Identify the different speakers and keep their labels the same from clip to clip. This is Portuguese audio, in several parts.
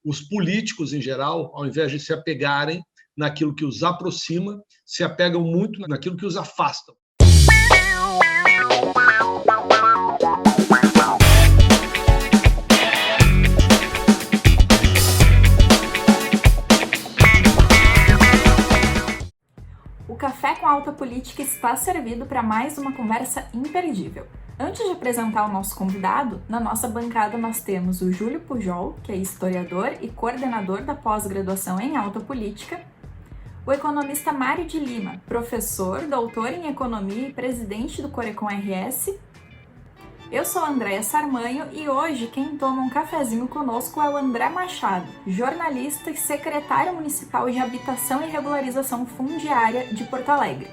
Speaker 1: Os políticos, em geral, ao invés de se apegarem naquilo que os aproxima, se apegam muito naquilo que os afasta.
Speaker 2: O Café com Alta Política está servido para mais uma conversa imperdível. Antes de apresentar o nosso convidado, na nossa bancada nós temos o Júlio Pujol, que é historiador e coordenador da pós-graduação em Alta Política, o economista Mário de Lima, professor, doutor em economia e presidente do Corecon RS. Eu sou a Andréia Sarmanho e hoje quem toma um cafezinho conosco é o André Machado, jornalista e secretário municipal de Habitação e Regularização Fundiária de Porto Alegre.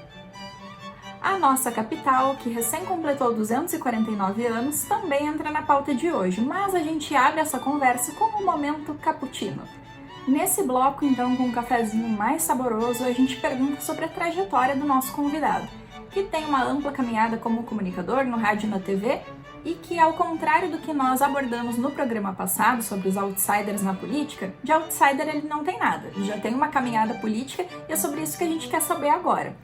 Speaker 2: A nossa capital, que recém completou 249 anos, também entra na pauta de hoje, mas a gente abre essa conversa com um momento cappuccino. Nesse bloco, então, com um cafezinho mais saboroso, a gente pergunta sobre a trajetória do nosso convidado, que tem uma ampla caminhada como comunicador no rádio e na TV, e que, ao contrário do que nós abordamos no programa passado sobre os outsiders na política, de outsider ele não tem nada, ele já tem uma caminhada política e é sobre isso que a gente quer saber agora.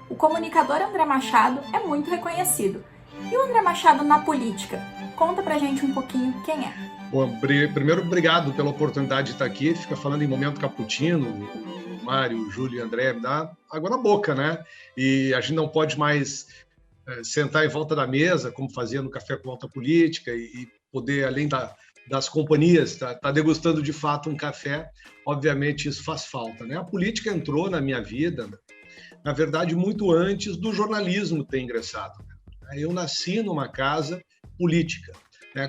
Speaker 2: O comunicador André Machado é muito reconhecido. E o André Machado na política? Conta pra gente um pouquinho quem é.
Speaker 1: Bom, primeiro, obrigado pela oportunidade de estar aqui. Fica falando em momento cappuccino, o Mário, o Júlio e o André, me dá água na boca, né? E a gente não pode mais sentar em volta da mesa, como fazia no Café com Alta Política, e poder, além das companhias, tá degustando de fato um café. Obviamente isso faz falta, né? A política entrou na minha vida, na verdade, muito antes do jornalismo ter ingressado. Eu nasci numa casa política.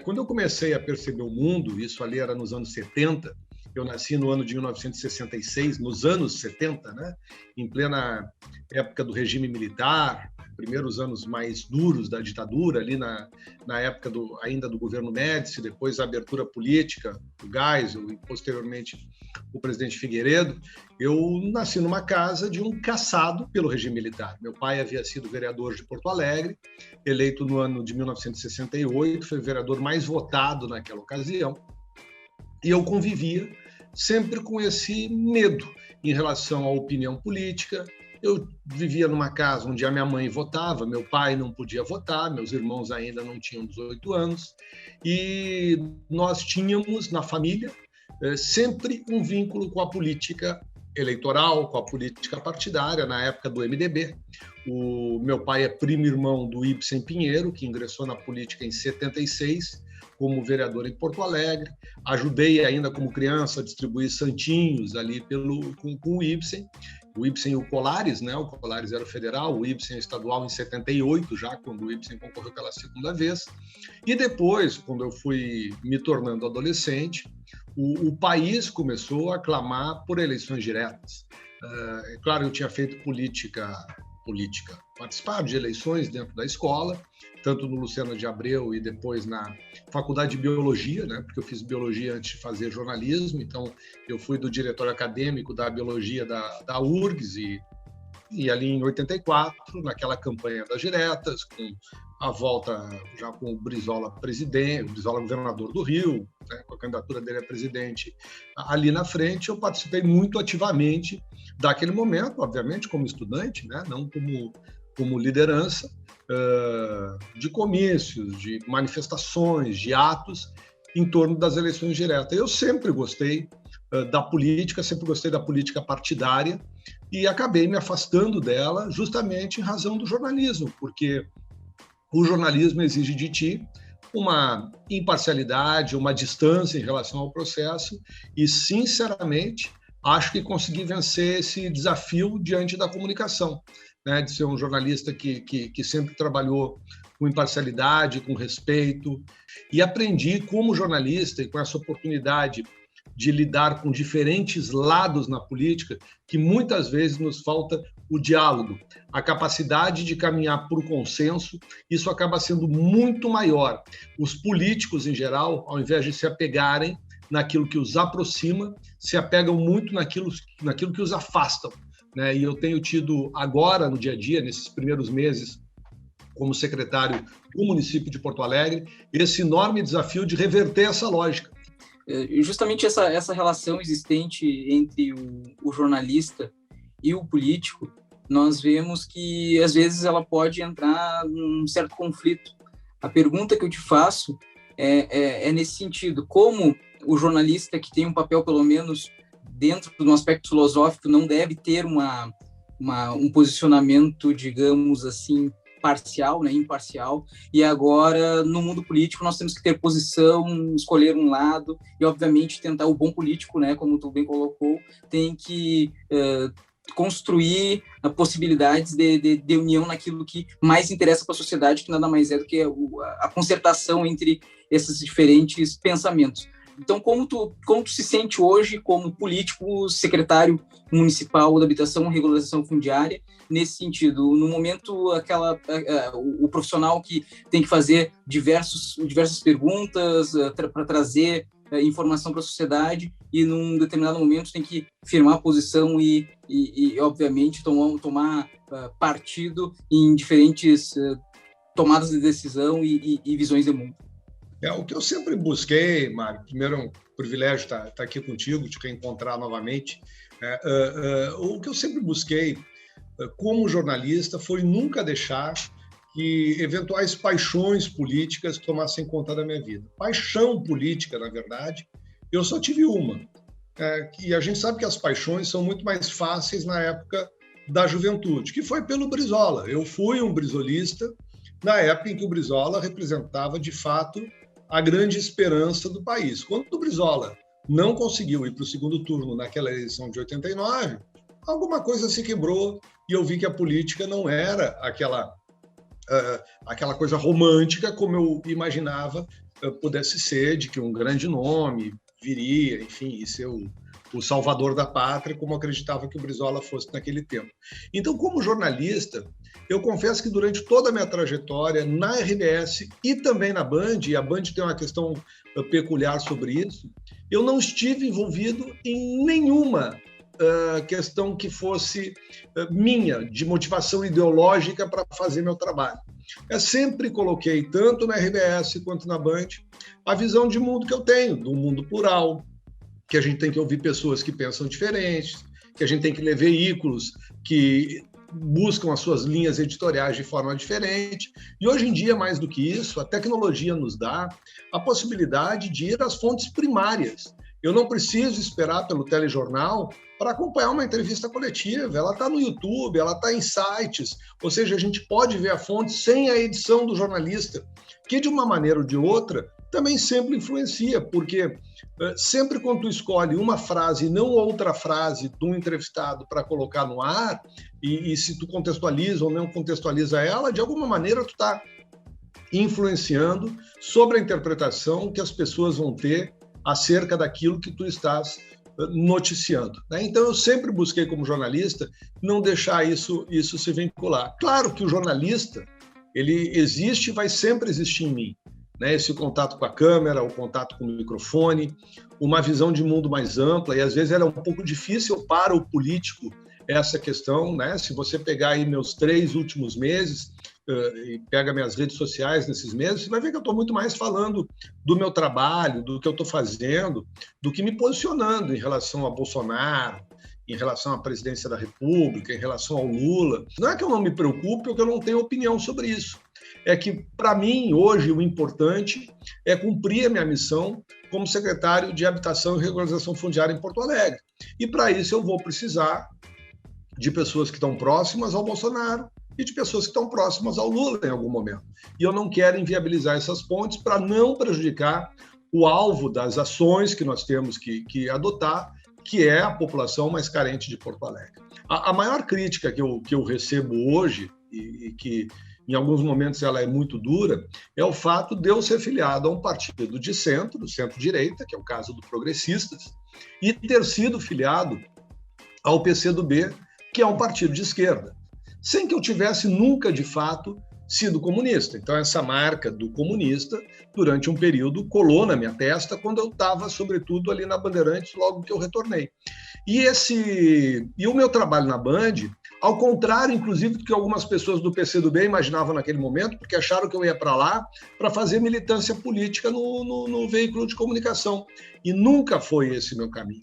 Speaker 1: Quando eu comecei a perceber o mundo, isso ali era nos anos 70, eu nasci no ano de 1966, nos anos 70, né? Em plena época do regime militar, primeiros anos mais duros da ditadura, ali na época ainda do governo Médici, depois a abertura política, o Geisel e posteriormente o presidente Figueiredo. Eu nasci numa casa de um caçado pelo regime militar. Meu pai havia sido vereador de Porto Alegre, eleito no ano de 1968, foi o vereador mais votado naquela ocasião, e eu convivia sempre com esse medo em relação à opinião política. Eu vivia numa casa onde a minha mãe votava, meu pai não podia votar, meus irmãos ainda não tinham 18 anos, e nós tínhamos na família sempre um vínculo com a política eleitoral, com a política partidária, na época do MDB. O meu pai é primo irmão do Ibsen Pinheiro, que ingressou na política em 76, como vereador em Porto Alegre. Ajudei ainda como criança a distribuir santinhos ali com o Ibsen. O Ibsen e o Colares, né? O Colares era o federal, o Ibsen estadual em 78, já quando o Ibsen concorreu pela segunda vez. E depois, quando eu fui me tornando adolescente, o país começou a clamar por eleições diretas. É claro, eu tinha feito política, participado de eleições dentro da escola, tanto no Lucena de Abreu e depois na Faculdade de Biologia, né? Porque eu fiz Biologia antes de fazer jornalismo, então eu fui do diretório acadêmico da Biologia da URGS e ali em 84, naquela campanha das diretas, com a volta já com o Brizola presidente, o Brizola governador do Rio, né? Com a candidatura dele a presidente ali na frente, eu participei muito ativamente daquele momento, obviamente como estudante, né? Não como liderança, de comícios, de manifestações, de atos em torno das eleições diretas. Eu sempre gostei da política, sempre gostei da política partidária e acabei me afastando dela justamente em razão do jornalismo, porque o jornalismo exige de ti uma imparcialidade, uma distância em relação ao processo e, sinceramente, acho que consegui vencer esse desafio diante da comunicação, né, de ser um jornalista que sempre trabalhou com imparcialidade, com respeito, e aprendi como jornalista e com essa oportunidade de lidar com diferentes lados na política, que muitas vezes nos falta o diálogo, a capacidade de caminhar por consenso. Isso acaba sendo muito maior. Os políticos, em geral, ao invés de se apegarem naquilo que os aproxima, se apegam muito naquilo que os afastam, né? E eu tenho tido agora, no dia a dia, nesses primeiros meses, como secretário do município de Porto Alegre, esse enorme desafio de reverter essa lógica.
Speaker 3: justamente essa relação existente entre o jornalista e o político, nós vemos que, às vezes, ela pode entrar num certo conflito. A pergunta que eu te faço é nesse sentido: como o jornalista, que tem um papel, pelo menos, dentro do aspecto filosófico, não deve ter um posicionamento, digamos assim, parcial, né, imparcial, e agora, no mundo político, nós temos que ter posição, escolher um lado, e, obviamente, tentar o bom político, né, como tu bem colocou, tem que construir possibilidades de união naquilo que mais interessa para a sociedade, que nada mais é do que a concertação entre esses diferentes pensamentos. Então, como tu se sente hoje como político, secretário municipal da habitação e regularização fundiária, nesse sentido, no momento, o profissional que tem que fazer diversas perguntas para trazer informação para a sociedade, e num determinado momento tem que firmar a posição e obviamente, tomar partido em diferentes tomadas de decisão e visões de mundo.
Speaker 1: O que eu sempre busquei, Mário, primeiro é um privilégio estar aqui contigo, te encontrar novamente. O que eu sempre busquei como jornalista foi nunca deixar que eventuais paixões políticas tomassem conta da minha vida. Paixão política, na verdade, eu só tive uma. E a gente sabe que as paixões são muito mais fáceis na época da juventude, que foi pelo Brizola. Eu fui um brizolista na época em que o Brizola representava, de fato, a grande esperança do país. Quando o Brizola não conseguiu ir para o segundo turno naquela eleição de 89, alguma coisa se quebrou e eu vi que a política não era aquela coisa romântica como eu imaginava pudesse ser, de que um grande nome viria, enfim, e ser o salvador da pátria, como acreditava que o Brizola fosse naquele tempo. Então, como jornalista, eu confesso que durante toda a minha trajetória na RBS e também na Band, e a Band tem uma questão peculiar sobre isso, eu não estive envolvido em nenhuma questão que fosse minha, de motivação ideológica para fazer meu trabalho. Eu sempre coloquei, tanto na RBS quanto na Band, a visão de mundo que eu tenho, do mundo plural, que a gente tem que ouvir pessoas que pensam diferentes, que a gente tem que ler veículos que buscam as suas linhas editoriais de forma diferente. E hoje em dia, mais do que isso, a tecnologia nos dá a possibilidade de ir às fontes primárias. Eu não preciso esperar pelo telejornal para acompanhar uma entrevista coletiva. Ela está no YouTube, ela está em sites, ou seja, a gente pode ver a fonte sem a edição do jornalista, que de uma maneira ou de outra também sempre influencia, porque sempre quando tu escolhe uma frase e não outra frase de um entrevistado para colocar no ar, e se tu contextualiza ou não contextualiza ela, de alguma maneira tu está influenciando sobre a interpretação que as pessoas vão ter acerca daquilo que tu estás noticiando, né? Então, eu sempre busquei, como jornalista, não deixar isso se vincular. Claro que o jornalista, ele existe e vai sempre existir em mim, né? Esse contato com a câmera, o contato com o microfone, uma visão de mundo mais ampla, e às vezes ela é um pouco difícil para o político, essa questão, né? Se você pegar aí meus 3 últimos meses, e pega minhas redes sociais nesses meses, você vai ver que eu estou muito mais falando do meu trabalho, do que eu estou fazendo, do que me posicionando em relação a Bolsonaro, em relação à presidência da República, em relação ao Lula. Não é que eu não me preocupe ou que eu não tenho opinião sobre isso. É que, para mim, hoje, o importante é cumprir a minha missão como secretário de Habitação e Regularização Fundiária em Porto Alegre. E, para isso, eu vou precisar de pessoas que estão próximas ao Bolsonaro e de pessoas que estão próximas ao Lula em algum momento. E eu não quero inviabilizar essas pontes para não prejudicar o alvo das ações que nós temos que adotar, que é a população mais carente de Porto Alegre. A maior crítica que eu recebo hoje, e que em alguns momentos ela é muito dura, é o fato de eu ser filiado a um partido de centro-direita, que é o caso do Progressistas, e ter sido filiado ao PCdoB, que é um partido de esquerda, sem que eu tivesse nunca, de fato, sido comunista. Então, essa marca do comunista, durante um período, colou na minha testa quando eu estava, sobretudo, ali na Bandeirantes, logo que eu retornei. E o meu trabalho na Band, ao contrário, inclusive, do que algumas pessoas do PCdoB imaginavam naquele momento, porque acharam que eu ia para lá para fazer militância política no veículo de comunicação. E nunca foi esse meu caminho.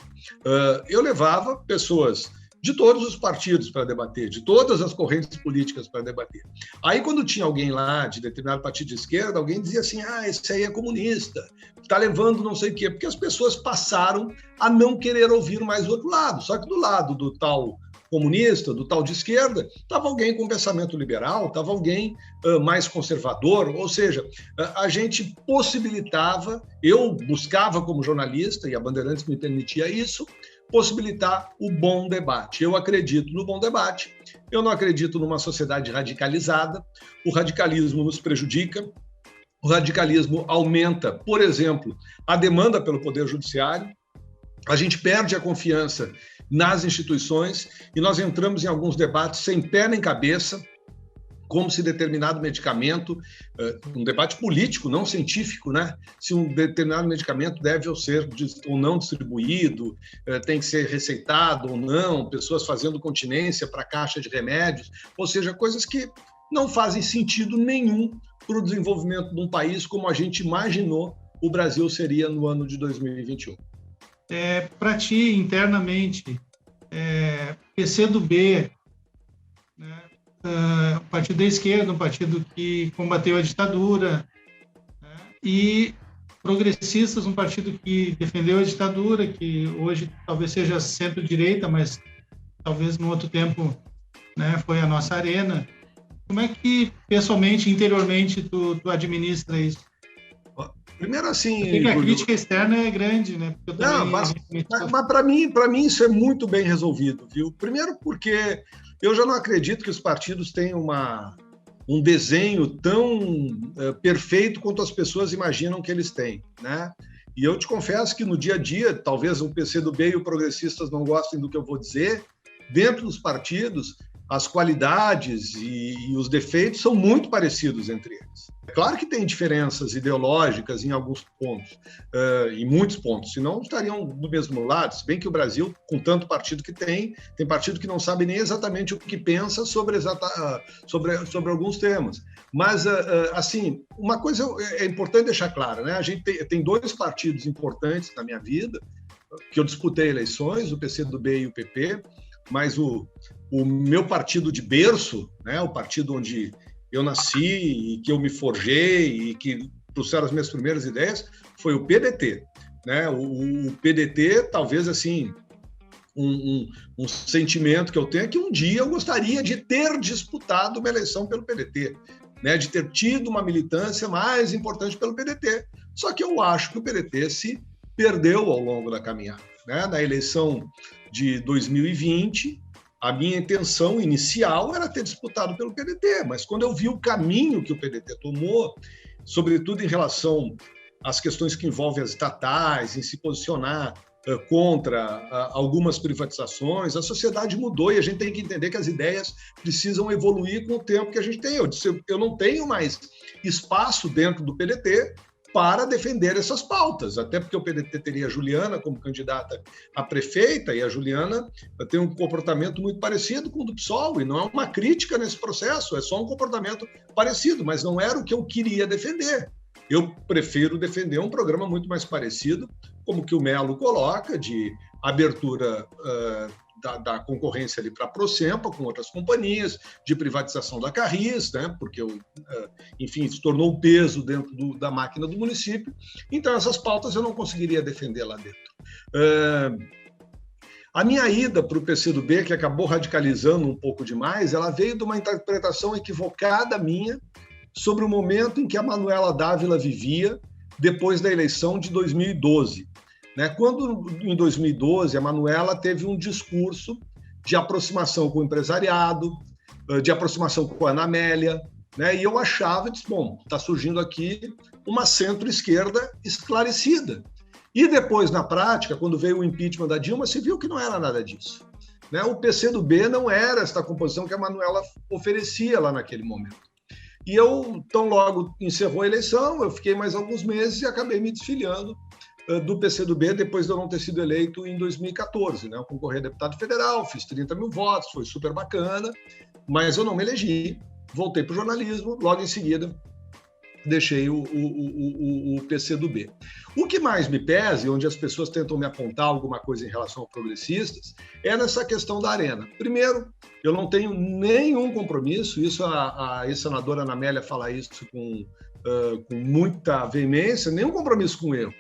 Speaker 1: Eu levava pessoas de todos os partidos para debater, de todas as correntes políticas para debater. Aí, quando tinha alguém lá de determinado partido de esquerda, alguém dizia assim, esse aí é comunista, está levando não sei o quê, porque as pessoas passaram a não querer ouvir mais o outro lado. Só que do lado do tal comunista, do tal de esquerda, estava alguém com pensamento liberal, estava alguém mais conservador, ou seja, a gente possibilitava, eu buscava como jornalista, e a Bandeirantes me permitia isso, possibilitar o bom debate. Eu acredito no bom debate, eu não acredito numa sociedade radicalizada, o radicalismo nos prejudica, o radicalismo aumenta, por exemplo, a demanda pelo Poder Judiciário, a gente perde a confiança nas instituições e nós entramos em alguns debates sem pé nem cabeça, como se determinado medicamento, um debate político, não científico, né? Se um determinado medicamento deve ou ser ou não distribuído, tem que ser receitado ou não, pessoas fazendo continência para caixa de remédios, ou seja, coisas que não fazem sentido nenhum para o desenvolvimento de um país como a gente imaginou o Brasil seria no ano de 2021.
Speaker 4: Para ti, internamente, PCdoB, né? Um partido da esquerda, um partido que combateu a ditadura, né? E progressistas, um partido que defendeu a ditadura, que hoje talvez seja centro-direita, mas talvez no outro tempo, né, foi a nossa arena. Como é que, pessoalmente, interiormente, tu administra isso?
Speaker 1: Primeiro, assim...
Speaker 4: Porque a crítica externa é grande, né? Porque
Speaker 1: mas para mim isso é muito bem resolvido, viu? Primeiro porque eu já não acredito que os partidos tenham um desenho tão perfeito quanto as pessoas imaginam que eles têm, né? E eu te confesso que no dia a dia, talvez o PCdoB e o Progressistas não gostem do que eu vou dizer, dentro dos partidos, as qualidades e os defeitos são muito parecidos entre eles. É claro que tem diferenças ideológicas em alguns pontos, em muitos pontos, senão estariam do mesmo lado, se bem que o Brasil, com tanto partido que tem partido que não sabe nem exatamente o que pensa sobre alguns temas. Mas, assim, uma coisa é importante deixar clara, né? A gente tem dois partidos importantes na minha vida, que eu disputei eleições, o PCdoB e o PP, mas o meu partido de berço, né, o partido onde eu nasci e que eu me forjei e que trouxeram as minhas primeiras ideias, foi o PDT. Né? O PDT, talvez assim, um sentimento que eu tenho é que um dia eu gostaria de ter disputado uma eleição pelo PDT, né, de ter tido uma militância mais importante pelo PDT. Só que eu acho que o PDT se perdeu ao longo da caminhada. Né? Na eleição de 2020, a minha intenção inicial era ter disputado pelo PDT, mas quando eu vi o caminho que o PDT tomou, sobretudo em relação às questões que envolvem as estatais, em se posicionar contra algumas privatizações, a sociedade mudou e a gente tem que entender que as ideias precisam evoluir com o tempo que a gente tem. Eu disse, eu não tenho mais espaço dentro do PDT para defender essas pautas, até porque o PDT teria a Juliana como candidata a prefeita, e a Juliana tem um comportamento muito parecido com o do PSOL, e não é uma crítica nesse processo, é só um comportamento parecido, mas não era o que eu queria defender. Eu prefiro defender um programa muito mais parecido, como que o Melo coloca, de abertura da concorrência ali para a Prosempa com outras companhias, de privatização da Carris, né, porque, enfim, se tornou um peso dentro da máquina do município. Então, essas pautas eu não conseguiria defender lá dentro. A minha ida para o PCdoB, que acabou radicalizando um pouco demais, ela veio de uma interpretação equivocada minha sobre o momento em que a Manuela Dávila vivia depois da eleição de 2012. Quando, em 2012, a Manuela teve um discurso de aproximação com o empresariado, de aproximação com a Ana Amélia, né? E eu achava, disse, bom, está surgindo aqui uma centro-esquerda esclarecida. E depois, na prática, quando veio o impeachment da Dilma, se viu que não era nada disso. Né? O PCdoB não era esta composição que a Manuela oferecia lá naquele momento. E eu, tão logo encerrou a eleição, eu fiquei mais alguns meses e acabei me desfiliando do PCdoB depois de eu não ter sido eleito em 2014. Né? Eu concorri a deputado federal, fiz 30 mil votos, foi super bacana, mas eu não me elegi, voltei para o jornalismo, logo em seguida deixei o PCdoB. O que mais me pesa, e onde as pessoas tentam me apontar alguma coisa em relação a progressistas, é nessa questão da Arena. Primeiro, eu não tenho nenhum compromisso, isso a ex-senadora Ana Amélia fala isso com muita veemência, nenhum compromisso com eu.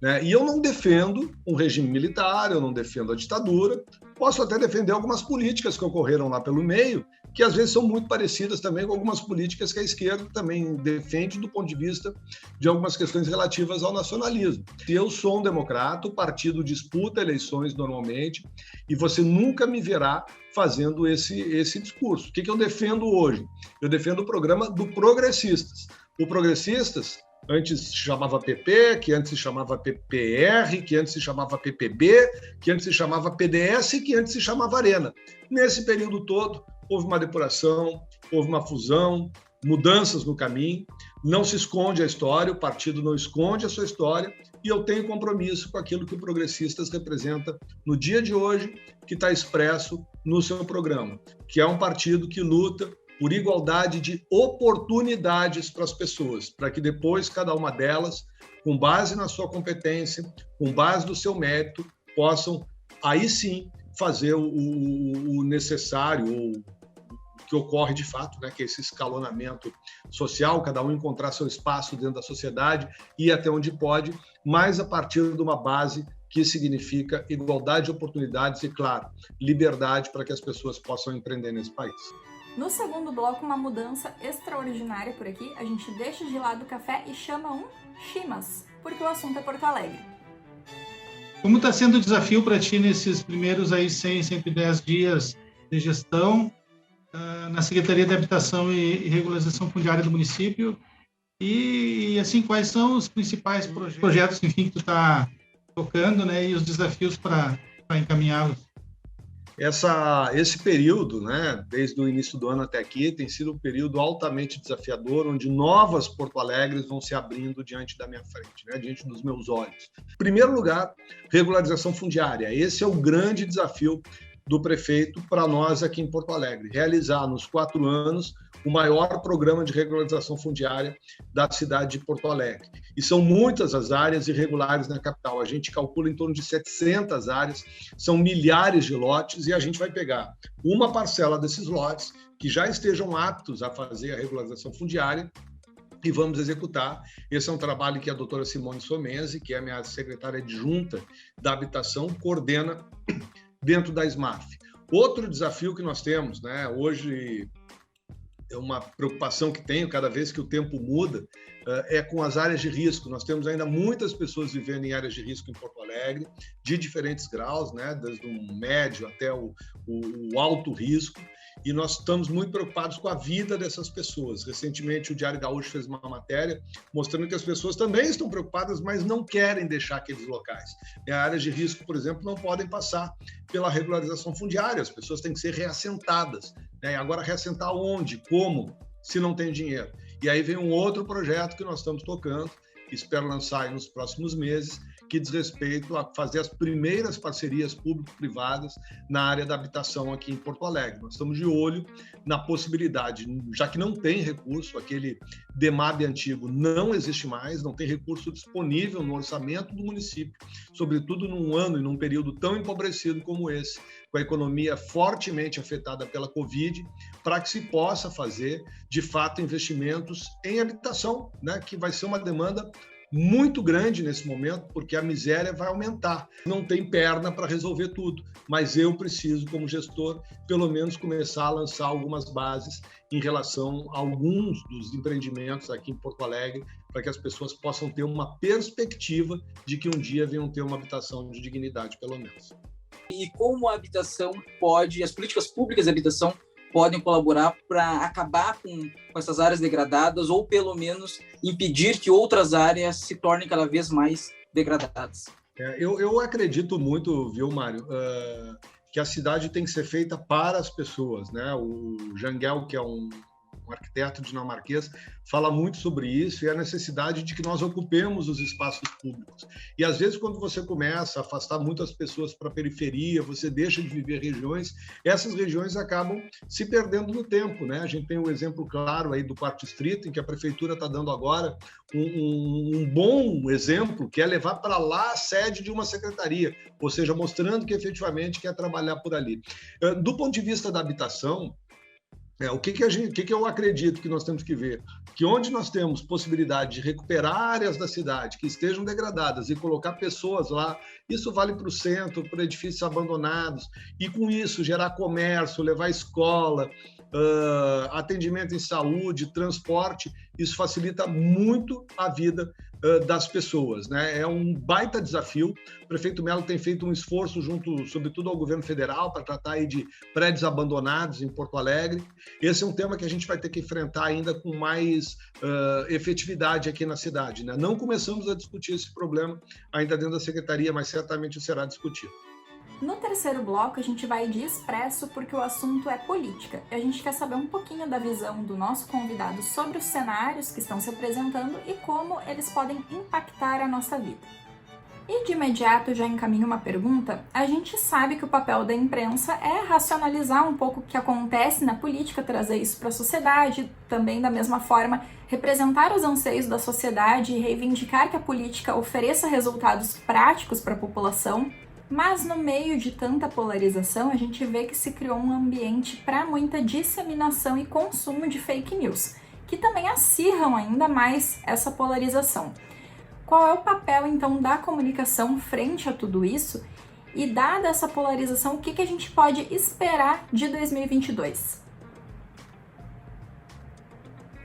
Speaker 1: Né? E eu não defendo um regime militar, eu não defendo a ditadura, posso até defender algumas políticas que ocorreram lá pelo meio, que às vezes são muito parecidas também com algumas políticas que a esquerda também defende do ponto de vista de algumas questões relativas ao nacionalismo. Eu sou um democrata, o partido disputa eleições normalmente, e você nunca me verá fazendo esse discurso. O que eu defendo hoje? Eu defendo o programa do Progressistas. O Progressistas antes se chamava PP, que antes se chamava PPR, que antes se chamava PPB, que antes se chamava PDS e que antes se chamava Arena. Nesse período todo, houve uma depuração, houve uma fusão, mudanças no caminho, não se esconde a história, o partido não esconde a sua história, e eu tenho compromisso com aquilo que o Progressistas representa no dia de hoje, que está expresso no seu programa, que é um partido que luta por igualdade de oportunidades para as pessoas, para que depois cada uma delas, com base na sua competência, com base no seu mérito, possam, aí sim, fazer o necessário, ou o que ocorre de fato, né, que é esse escalonamento social, cada um encontrar seu espaço dentro da sociedade e até onde pode, mas a partir de uma base que significa igualdade de oportunidades e, claro, liberdade para que as pessoas possam empreender nesse país.
Speaker 2: No segundo bloco, uma mudança extraordinária por aqui. A gente deixa de lado o café e chama um Chimas, porque o assunto é Porto Alegre.
Speaker 4: Como está sendo o desafio para ti nesses primeiros 100, 110 dias de gestão na Secretaria de Habitação e Regularização Fundiária do município? E assim, quais são os principais projetos, enfim, que tu está tocando, né, e os desafios para encaminhá-los?
Speaker 1: Esse período, né, desde o início do ano até aqui, tem sido um período altamente desafiador, onde novas Porto Alegres vão se abrindo diante da minha frente, né, diante dos meus olhos. Em primeiro lugar, regularização fundiária. Esse é o grande desafio do prefeito para nós aqui em Porto Alegre, realizar nos 4 anos o maior programa de regularização fundiária da cidade de Porto Alegre. E são muitas as áreas irregulares na capital. A gente calcula em torno de 700 áreas, são milhares de lotes, e a gente vai pegar uma parcela desses lotes que já estejam aptos a fazer a regularização fundiária e vamos executar. Esse é um trabalho que a doutora Simone Somenzi, que é a minha secretária adjunta da habitação, coordena dentro da SMAF. Outro desafio que nós temos, né, hoje é uma preocupação que tenho cada vez que o tempo muda, é com as áreas de risco. Nós temos ainda muitas pessoas vivendo em áreas de risco em Porto Alegre, de diferentes graus, né, desde o médio até o alto risco, e nós estamos muito preocupados com a vida dessas pessoas. Recentemente, o Diário Gaúcho fez uma matéria mostrando que as pessoas também estão preocupadas, mas não querem deixar aqueles locais. E áreas de risco, por exemplo, não podem passar pela regularização fundiária, as pessoas têm que ser reassentadas. Né? E agora, reassentar onde? Como? Se não tem dinheiro. E aí vem um outro projeto que nós estamos tocando, espero lançar aí nos próximos meses, que diz respeito a fazer as primeiras parcerias público-privadas na área da habitação aqui em Porto Alegre. Nós estamos de olho na possibilidade, já que não tem recurso, aquele DEMAB antigo não existe mais, não tem recurso disponível no orçamento do município, sobretudo num ano e num período tão empobrecido como esse, com a economia fortemente afetada pela Covid, para que se possa fazer, de fato, investimentos em habitação, né, que vai ser uma demanda muito grande nesse momento, porque a miséria vai aumentar. Não tem perna para resolver tudo, mas eu preciso, como gestor, pelo menos começar a lançar algumas bases em relação a alguns dos empreendimentos aqui em Porto Alegre, para que as pessoas possam ter uma perspectiva de que um dia venham ter uma habitação de dignidade, pelo menos.
Speaker 3: E como a habitação pode, as políticas públicas de habitação podem colaborar para acabar com essas áreas degradadas ou, pelo menos, impedir que outras áreas se tornem cada vez mais degradadas?
Speaker 1: Eu acredito muito, viu, Mário, que a cidade tem que ser feita para as pessoas. Né? O Jangel, que é um arquiteto dinamarquês, fala muito sobre isso e a necessidade de que nós ocupemos os espaços públicos. E, às vezes, quando você começa a afastar muitas pessoas para a periferia, você deixa de viver regiões, essas regiões acabam se perdendo no tempo, né? A gente tem um exemplo claro aí do Quarto Distrito, em que a prefeitura está dando agora um bom exemplo, que é levar para lá a sede de uma secretaria, ou seja, mostrando que efetivamente quer trabalhar por ali. Do ponto de vista da habitação, o que eu acredito que nós temos que ver? Que onde nós temos possibilidade de recuperar áreas da cidade que estejam degradadas e colocar pessoas lá, isso vale para o centro, para edifícios abandonados, e com isso gerar comércio, levar escola, atendimento em saúde, transporte, isso facilita muito a vida das pessoas, né? É um baita desafio. O prefeito Mello tem feito um esforço junto, sobretudo, ao governo federal para tratar aí de prédios abandonados em Porto Alegre. Esse é um tema que a gente vai ter que enfrentar ainda com mais efetividade aqui na cidade, né? Não começamos a discutir esse problema ainda dentro da secretaria, mas certamente será discutido.
Speaker 2: No terceiro bloco, a gente vai de expresso porque o assunto é política. E a gente quer saber um pouquinho da visão do nosso convidado sobre os cenários que estão se apresentando e como eles podem impactar a nossa vida. E de imediato, já encaminho uma pergunta. A gente sabe que o papel da imprensa é racionalizar um pouco o que acontece na política, trazer isso para a sociedade, também da mesma forma representar os anseios da sociedade e reivindicar que a política ofereça resultados práticos para a população. Mas no meio de tanta polarização, a gente vê que se criou um ambiente para muita disseminação e consumo de fake news, que também acirram ainda mais essa polarização. Qual é o papel, então, da comunicação frente a tudo isso? E, dada essa polarização, o que a gente pode esperar de 2022?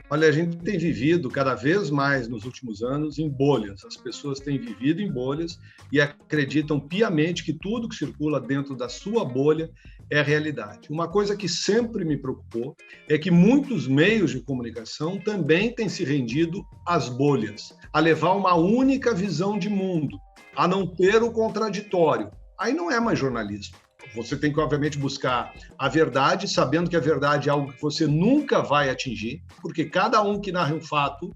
Speaker 1: Olha, a gente tem vivido cada vez mais nos últimos anos em bolhas. As pessoas têm vivido em bolhas e acreditam piamente que tudo que circula dentro da sua bolha é realidade. Uma coisa que sempre me preocupou é que muitos meios de comunicação também têm se rendido às bolhas, a levar uma única visão de mundo, a não ter o contraditório. Aí não é mais jornalismo. Você tem que, obviamente, buscar a verdade, sabendo que a verdade é algo que você nunca vai atingir, porque cada um que narra um fato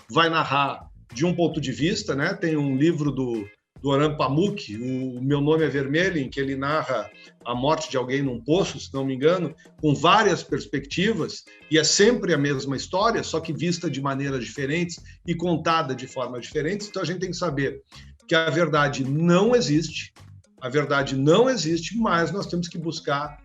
Speaker 1: vai narrar de um ponto de vista, né? Tem um livro do Orhan Pamuk, o Meu Nome é Vermelho, em que ele narra a morte de alguém num poço, se não me engano, com várias perspectivas, e é sempre a mesma história, só que vista de maneiras diferentes e contada de formas diferentes. Então, a gente tem que saber que a verdade não existe. A verdade não existe, mas nós temos que buscar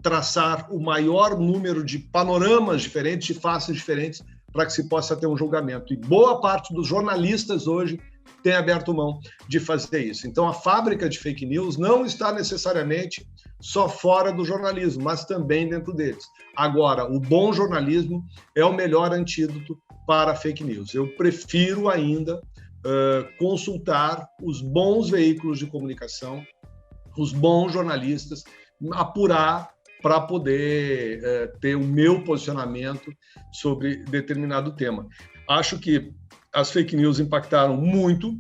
Speaker 1: traçar o maior número de panoramas diferentes, de faces diferentes, para que se possa ter um julgamento. E boa parte dos jornalistas hoje tem aberto mão de fazer isso. Então, a fábrica de fake news não está necessariamente só fora do jornalismo, mas também dentro deles. Agora, o bom jornalismo é o melhor antídoto para a fake news. Eu prefiro ainda consultar os bons veículos de comunicação, os bons jornalistas, apurar para poder ter o meu posicionamento sobre determinado tema. Acho que as fake news impactaram muito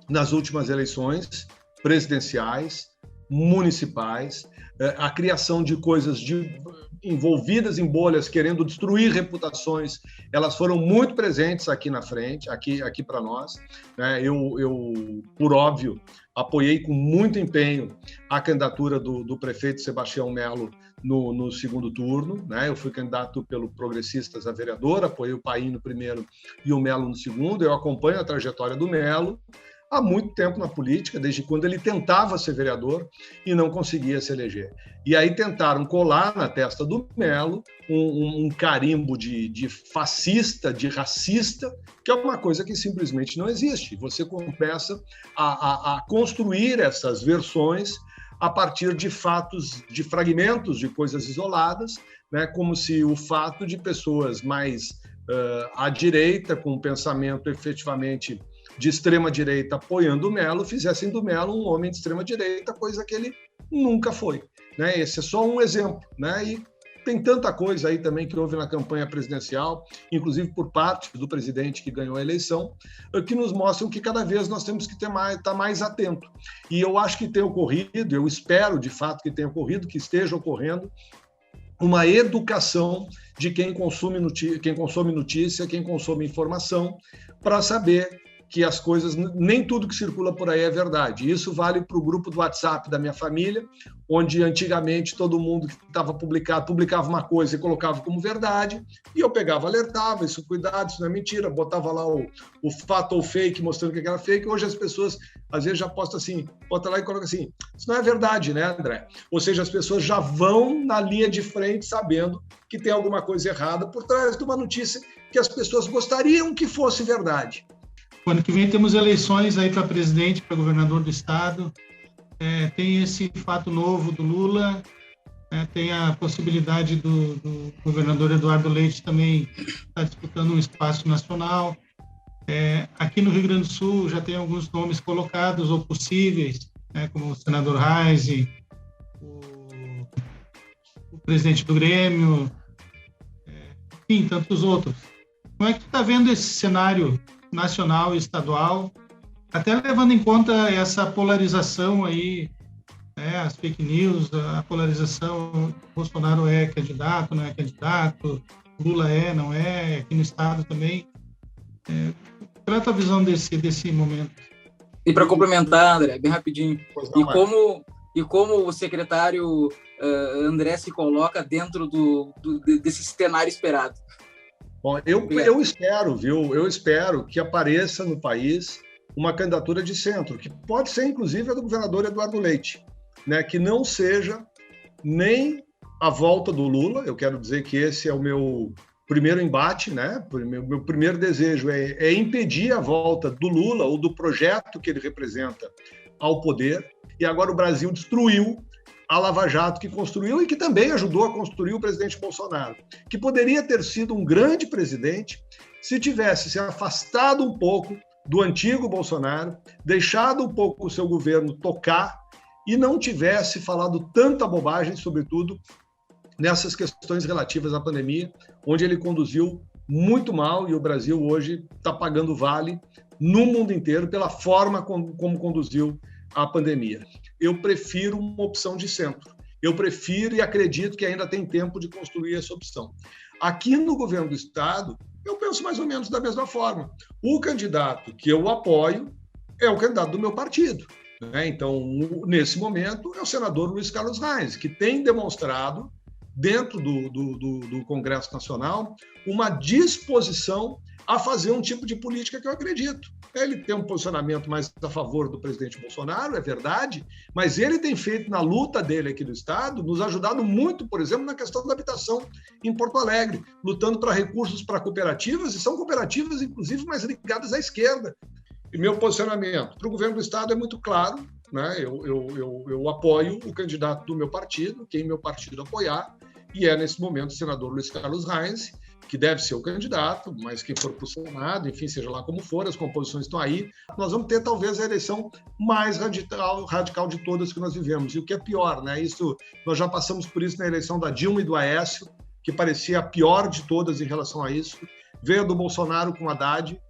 Speaker 1: nas últimas eleições presidenciais, municipais, a criação de coisas envolvidas em bolhas, querendo destruir reputações, elas foram muito presentes aqui na frente, aqui para nós, né? Eu, por óbvio, apoiei com muito empenho a candidatura do prefeito Sebastião Mello no segundo turno, né? Eu fui candidato pelo Progressistas a vereador, apoiei o Paim no primeiro e o Mello no segundo. Eu acompanho a trajetória do Mello há muito tempo na política, desde quando ele tentava ser vereador e não conseguia se eleger. E aí tentaram colar na testa do Mello um carimbo de fascista, de racista, que é uma coisa que simplesmente não existe. Você começa a construir essas versões a partir de fatos, de fragmentos de coisas isoladas, né, como se o fato de pessoas mais à direita, com um pensamento efetivamente de extrema-direita apoiando o Mello, fizessem do Mello um homem de extrema-direita, coisa que ele nunca foi, né? Esse é só um exemplo, né? E tem tanta coisa aí também que houve na campanha presidencial, inclusive por parte do presidente que ganhou a eleição, que nos mostram que cada vez nós temos que estar mais atento. E eu acho que tem ocorrido, eu espero de fato que tenha ocorrido, que esteja ocorrendo, uma educação de quem consome notícia, quem consome informação, para saber que as coisas, nem tudo que circula por aí é verdade. Isso vale para o grupo do WhatsApp da minha família, onde antigamente todo mundo que estava publicava uma coisa e colocava como verdade, e eu pegava, alertava, isso cuidado, isso não é mentira, botava lá o fato ou fake, mostrando que era fake. Hoje as pessoas, às vezes, já postam assim, bota lá e coloca assim, isso não é verdade, né, André? Ou seja, as pessoas já vão na linha de frente sabendo que tem alguma coisa errada por trás de uma notícia que as pessoas gostariam que fosse verdade.
Speaker 4: O ano que vem temos eleições aí para presidente, para governador do estado. Tem esse fato novo do Lula, tem a possibilidade do governador Eduardo Leite também estar disputando um espaço nacional. Aqui no Rio Grande do Sul já tem alguns nomes colocados ou possíveis, como o senador Reise, o presidente do Grêmio, enfim, tantos outros. Como é que tu está vendo esse cenário nacional e estadual, até levando em conta essa polarização aí, as fake news, a polarização, Bolsonaro é candidato, não é candidato, Lula não é, aqui no estado também. Qual é a tua visão desse momento?
Speaker 3: E para complementar, André, bem rapidinho, e como o secretário André se coloca dentro desse cenário esperado?
Speaker 1: Bom, eu espero, viu? Eu espero que apareça no país uma candidatura de centro, que pode ser, inclusive, a do governador Eduardo Leite, né? Que não seja nem a volta do Lula. Eu quero dizer que esse é o meu primeiro embate, né? Meu primeiro desejo é impedir a volta do Lula ou do projeto que ele representa ao poder. E agora o Brasil destruiu a Lava Jato, que construiu e que também ajudou a construir o presidente Bolsonaro, que poderia ter sido um grande presidente se tivesse se afastado um pouco do antigo Bolsonaro, deixado um pouco o seu governo tocar e não tivesse falado tanta bobagem, sobretudo nessas questões relativas à pandemia, onde ele conduziu muito mal, e o Brasil hoje está pagando vale no mundo inteiro pela forma como conduziu a pandemia. Eu prefiro uma opção de centro. Eu prefiro e acredito que ainda tem tempo de construir essa opção. Aqui no governo do estado, eu penso mais ou menos da mesma forma. O candidato que eu apoio é o candidato do meu partido, né? Então, nesse momento, é o senador Luiz Carlos Reis, que tem demonstrado, dentro do Congresso Nacional, uma disposição a fazer um tipo de política que eu acredito. Ele tem um posicionamento mais a favor do presidente Bolsonaro, é verdade, mas ele tem feito, na luta dele aqui no estado, nos ajudado muito, por exemplo, na questão da habitação em Porto Alegre, lutando para recursos para cooperativas, e são cooperativas, inclusive, mais ligadas à esquerda. E meu posicionamento para o governo do estado é muito claro, né? Eu apoio o candidato do meu partido, quem meu partido apoiar, e é, nesse momento, o senador Luiz Carlos Reis, que deve ser o candidato, mas quem for para o Senado, enfim, seja lá como for, as composições estão aí. Nós vamos ter, talvez, a eleição mais radical de todas que nós vivemos. E o que é pior, né? Isso, nós já passamos por isso na eleição da Dilma e do Aécio, que parecia a pior de todas em relação a isso. Veio a do Bolsonaro com Haddad,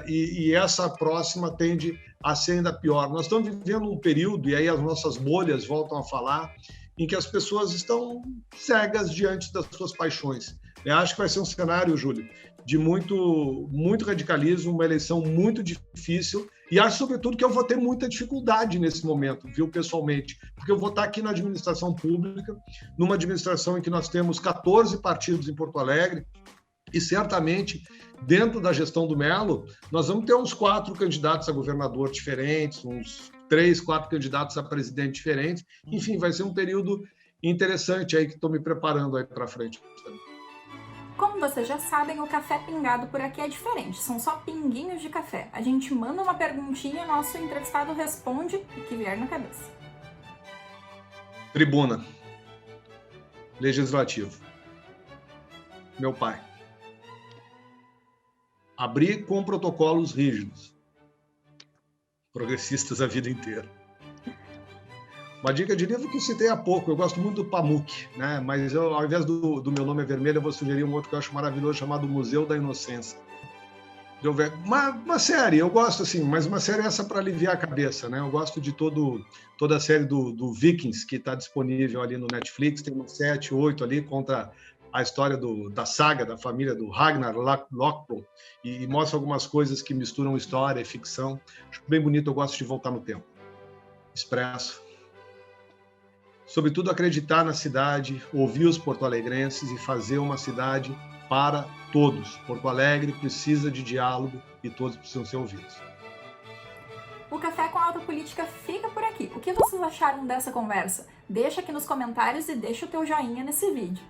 Speaker 1: e essa próxima tende a ser ainda pior. Nós estamos vivendo um período, e aí as nossas bolhas voltam a falar, em que as pessoas estão cegas diante das suas paixões. Eu acho que vai ser um cenário, Júlio, de muito radicalismo, uma eleição muito difícil, e acho, sobretudo, que eu vou ter muita dificuldade nesse momento, viu, pessoalmente, porque eu vou estar aqui na administração pública, numa administração em que nós temos 14 partidos em Porto Alegre, e certamente, dentro da gestão do Melo, nós vamos ter uns 4 candidatos a governador diferentes, uns 3, 4 candidatos a presidente diferentes. Enfim, vai ser um período interessante aí que estou me preparando aí para frente.
Speaker 2: Como vocês já sabem, o café pingado por aqui é diferente, são só pinguinhos de café. A gente manda uma perguntinha, nosso entrevistado responde o que vier na cabeça.
Speaker 1: Tribuna. Legislativo. Meu pai. Abrir com protocolos rígidos. Progressistas a vida inteira. Uma dica de livro que eu citei há pouco, eu gosto muito do Pamuk, né? Mas eu, ao invés do Meu Nome é Vermelho, eu vou sugerir um outro que eu acho maravilhoso, chamado Museu da Inocência. Uma série, eu gosto assim, mas uma série essa para aliviar a cabeça, né? Eu gosto de toda a série do Vikings que está disponível ali no Netflix, tem umas 7, 8 ali, conta a história da saga, da família do Ragnar Lothbrok, e mostra algumas coisas que misturam história e ficção. Acho bem bonito, eu gosto de voltar no tempo. Expresso. Sobretudo acreditar na cidade, ouvir os porto-alegrenses e fazer uma cidade para todos. Porto Alegre precisa de diálogo e todos precisam ser ouvidos.
Speaker 2: O Café com Alta Política fica por aqui. O que vocês acharam dessa conversa? Deixa aqui nos comentários e deixa o teu joinha nesse vídeo.